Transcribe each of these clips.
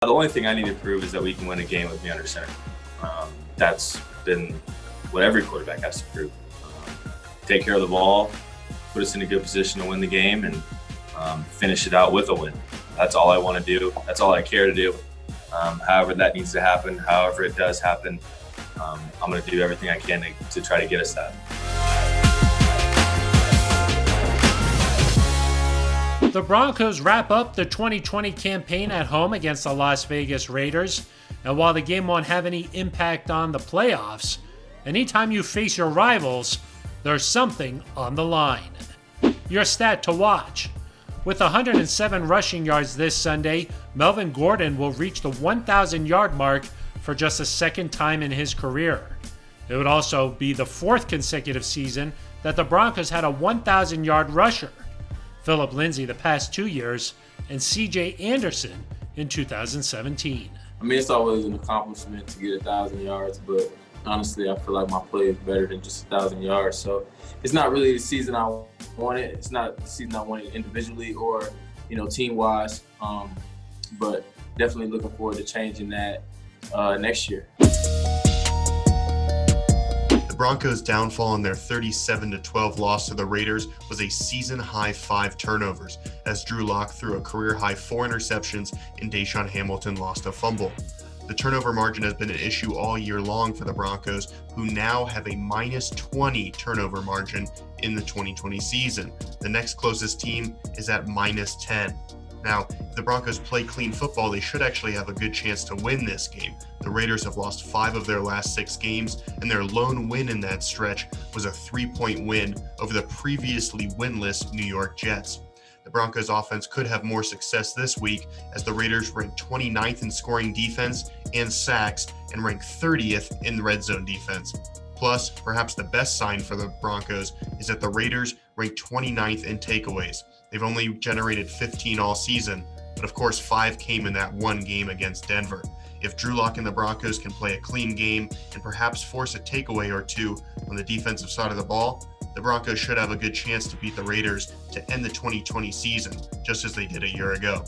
The only thing I need to prove is that we can win a game with me under center. That's been what every quarterback has to prove. Take care of the ball, put us in a good position to win the game, and finish it out with a win. That's all I want to do. That's all I care to do. However that needs to happen, however it does happen, I'm going to do everything I can to try to get us that. The Broncos wrap up the 2020 campaign at home against the Las Vegas Raiders. And while the game won't have any impact on the playoffs, anytime you face your rivals, there's something on the line. Your stat to watch. With 107 rushing yards this Sunday, Melvin Gordon will reach the 1,000-yard mark for just the second time in his career. It would also be the fourth consecutive season that the Broncos had a 1,000-yard rusher. Philip Lindsay the past 2 years, and C.J. Anderson in 2017. I mean, it's always an accomplishment to get 1,000 yards, but honestly, I feel like my play is better than just 1,000 yards. So it's not really the season I wanted. It's not the season I wanted individually or, team-wise. But definitely looking forward to changing that next year. The Broncos' downfall in their 37-12 loss to the Raiders was a season-high 5 turnovers, as Drew Lock threw a career-high 4 interceptions and Deshaun Hamilton lost a fumble. The turnover margin has been an issue all year long for the Broncos, who now have a -20 turnover margin in the 2020 season. The next closest team is at -10. Now, if the Broncos play clean football, they should actually have a good chance to win this game. The Raiders have lost 5 of their last 6 games, and their lone win in that stretch was a 3-point win over the previously winless New York Jets. The Broncos offense could have more success this week, as the Raiders rank 29th in scoring defense and sacks and rank 30th in red zone defense. Plus, perhaps the best sign for the Broncos is that the Raiders rank 29th in takeaways. They've only generated 15 all season, but of course 5 came in that one game against Denver. If Drew Lock and the Broncos can play a clean game and perhaps force a takeaway or 2 on the defensive side of the ball, the Broncos should have a good chance to beat the Raiders to end the 2020 season, just as they did a year ago.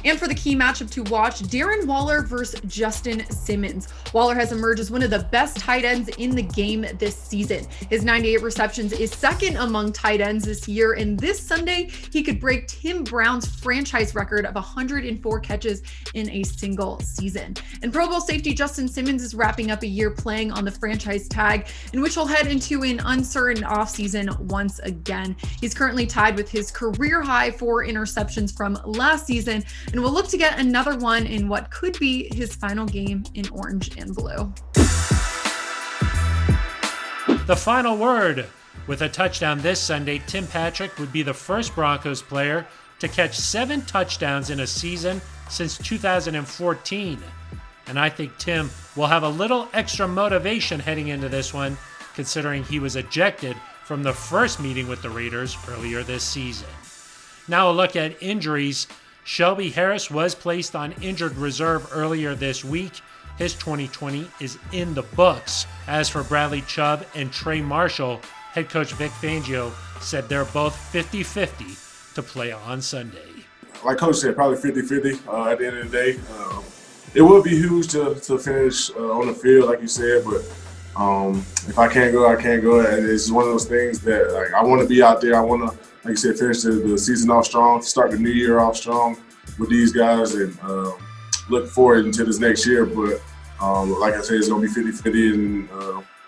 And for the key matchup to watch, Darren Waller versus Justin Simmons. Waller has emerged as one of the best tight ends in the game this season. His 98 receptions is second among tight ends this year, and this Sunday, he could break Tim Brown's franchise record of 104 catches in a single season. And Pro Bowl safety Justin Simmons is wrapping up a year playing on the franchise tag, in which he'll head into an uncertain offseason once again. He's currently tied with his career high 4 interceptions from last season, and will look to get another one in what could be his final game in orange and blue. The final word. With a touchdown this Sunday, Tim Patrick would be the first Broncos player to catch 7 touchdowns in a season since 2014. And I think Tim will have a little extra motivation heading into this one, considering he was ejected from the first meeting with the Raiders earlier this season. Now a look at injuries. Shelby Harris was placed on injured reserve earlier this week. His 2020 is in the books. As for Bradley Chubb and Trey Marshall, head coach Vic Fangio said they're both 50-50 to play on Sunday. Like Coach said, probably 50-50 at the end of the day. It would be huge to finish on the field, like you said, but if I can't go, I can't go. And it's one of those things that I want to be out there. I want to, like you said, finish the season off strong, start the new year off strong with these guys, and look forward into this next year. But like I said, it's going to be 50-50, and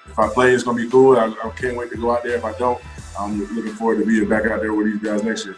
if I play, it's going to be cool. I can't wait to go out there. If I don't, I'm looking forward to being back out there with these guys next year.